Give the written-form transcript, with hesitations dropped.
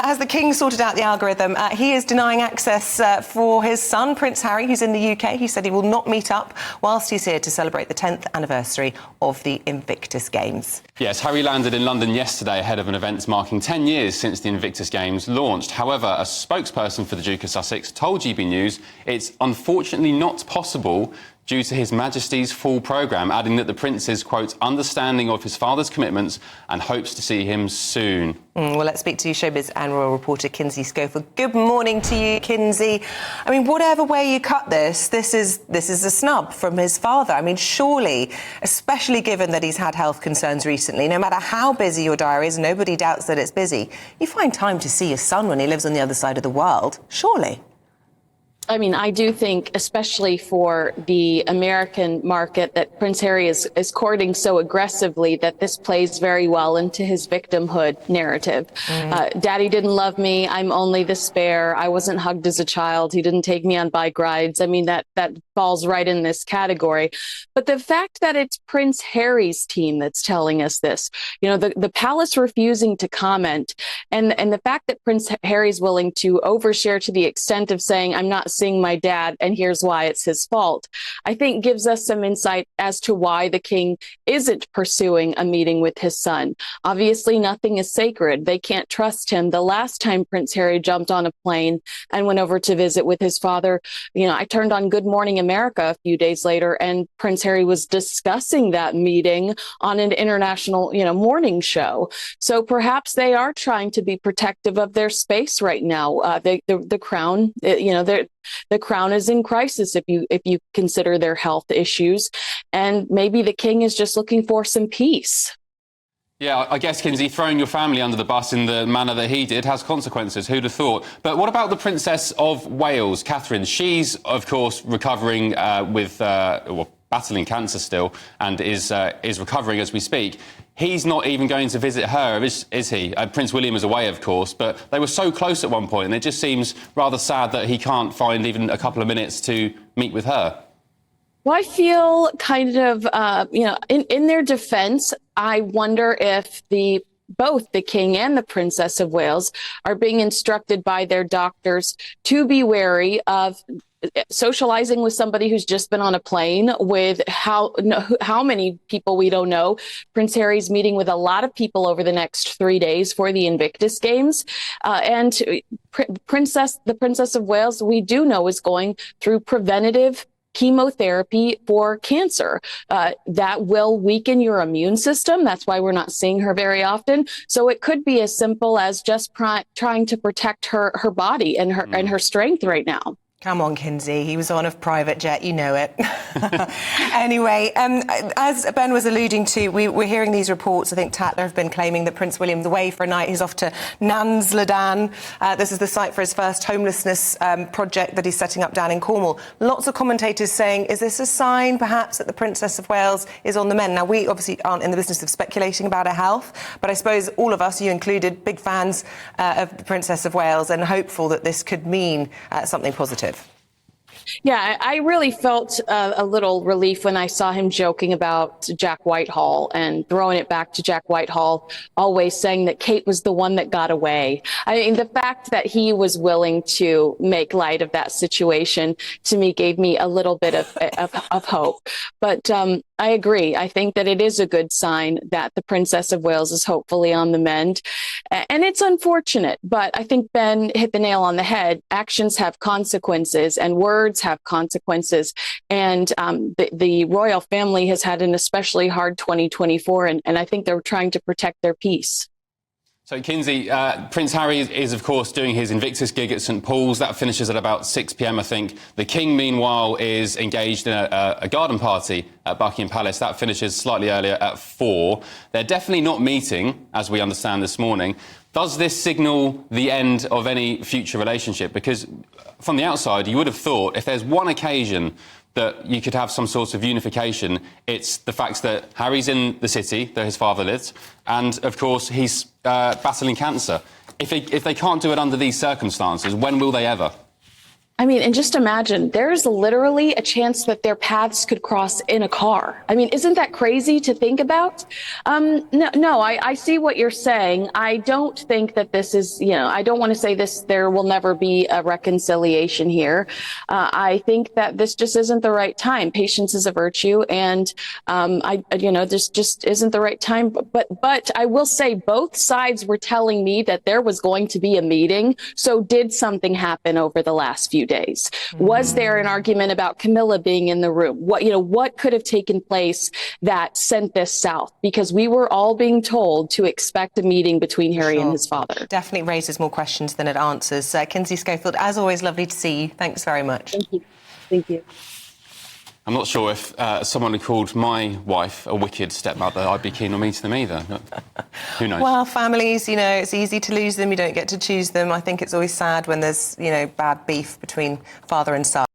has the King sorted out the algorithm? He is denying access for his son, Prince Harry, who's in the UK. He said he will not meet up whilst he's here to celebrate the 10th anniversary of the Invictus Games. Yes, Harry landed in London yesterday ahead of an event marking 10 years since the Invictus Games launched. However, a spokesperson for the Duke of Sussex told GB News it's unfortunately not possible due to His Majesty's full programme, adding that the Prince is, quote, understanding of his father's commitments and hopes to see him soon. Well, let's speak to Showbiz and Royal reporter Kinsey Schofield. Good morning to you, Kinsey. I mean, whatever way you cut this is a snub from his father. I mean, surely, especially given that he's had health concerns recently, no matter how busy your diary is, nobody doubts that it's busy, you find time to see your son when he lives on the other side of the world, surely. I mean, I do think, especially for the American market, that Prince Harry is courting so aggressively that this plays very well into his victimhood narrative. Daddy didn't love me. I'm only the spare. I wasn't hugged as a child. He didn't take me on bike rides. I mean, that falls right in this category. But the fact that it's Prince Harry's team that's telling us this, you know, the palace refusing to comment, and the fact that Prince Harry's willing to overshare to the extent of saying, I'm not seeing my dad, and here's why it's his fault, I think gives us some insight as to why the King isn't pursuing a meeting with his son. Obviously, nothing is sacred. They can't trust him. The last time Prince Harry jumped on a plane and went over to visit with his father, you know, I turned on Good Morning America a few days later, and Prince Harry was discussing that meeting on an international, you know, morning show. So perhaps they are trying to be protective of their space right now. The crown, you know, the crown is in crisis if you consider their health issues, and maybe the King is just looking for some peace. Yeah, I guess, Kinsey, throwing your family under the bus in the manner that he did has consequences. Who'd have thought? But what about the Princess of Wales, Katherine? She's, of course, recovering battling cancer still, and is recovering as we speak. He's not even going to visit her, is he? Prince William is away, of course, but they were so close at one point, and it just seems rather sad that he can't find even a couple of minutes to meet with her. Well, I feel kind of, you know, in their defense, I wonder if both the King and the Princess of Wales are being instructed by their doctors to be wary of socializing with somebody who's just been on a plane with how many people we don't know. Prince Harry's meeting with a lot of people over the next 3 days for the Invictus Games. And the Princess of Wales, we do know, is going through preventative chemotherapy for cancer. That will weaken your immune system. That's why we're not seeing her very often. So it could be as simple as just trying to protect her body and her strength right now. Come on, Kinsey. He was on a private jet, you know it. Anyway, as Ben was alluding to, we're hearing these reports. I think Tatler have been claiming that Prince William's away for a night. He's off to Nans Ledan. This is the site for his first homelessness project that he's setting up down in Cornwall. Lots of commentators saying, is this a sign, perhaps, that the Princess of Wales is on the mend? Now, we obviously aren't in the business of speculating about her health, but I suppose all of us, you included, big fans of the Princess of Wales and hopeful that this could mean something positive. Yeah, I really felt a little relief when I saw him joking about Jack Whitehall and throwing it back to Jack Whitehall, always saying that Kate was the one that got away. I mean, the fact that he was willing to make light of that situation, to me, gave me a little bit of hope. But I agree. I think that it is a good sign that the Princess of Wales is hopefully on the mend. And it's unfortunate, but I think Ben hit the nail on the head. Actions have consequences and words have consequences. And the royal family has had an especially hard 2024, and I think they're trying to protect their peace. So, Kinsey, Prince Harry is, of course, doing his Invictus gig at St Paul's. That finishes at about 6 p.m, I think. The King, meanwhile, is engaged in a garden party at Buckingham Palace. That finishes slightly earlier at 4. They're definitely not meeting, as we understand this morning. Does this signal the end of any future relationship? Because from the outside, you would have thought if there's one occasion that you could have some sort of unification, it's the fact that Harry's in the city that his father lived, and, of course, he's battling cancer. If they can't do it under these circumstances, when will they ever? I mean, and just imagine, there's literally a chance that their paths could cross in a car. I mean, isn't that crazy to think about? No, I see what you're saying. I don't think that this is, I don't want to say this, there will never be a reconciliation here. I think that this just isn't the right time. Patience is a virtue, and this just isn't the right time. But I will say both sides were telling me that there was going to be a meeting. So did something happen over the last few days? Was there an argument about Camilla being in the room? What could have taken place that sent this south? Because we were all being told to expect a meeting between Harry and his father. Definitely raises more questions than it answers. Kinsey Schofield, as always, lovely to see you. Thanks very much. Thank you. Thank you. I'm not sure if someone had called my wife a wicked stepmother, I'd be keen on meeting them either. Who knows? Well, families, it's easy to lose them. You don't get to choose them. I think it's always sad when there's, bad beef between father and son.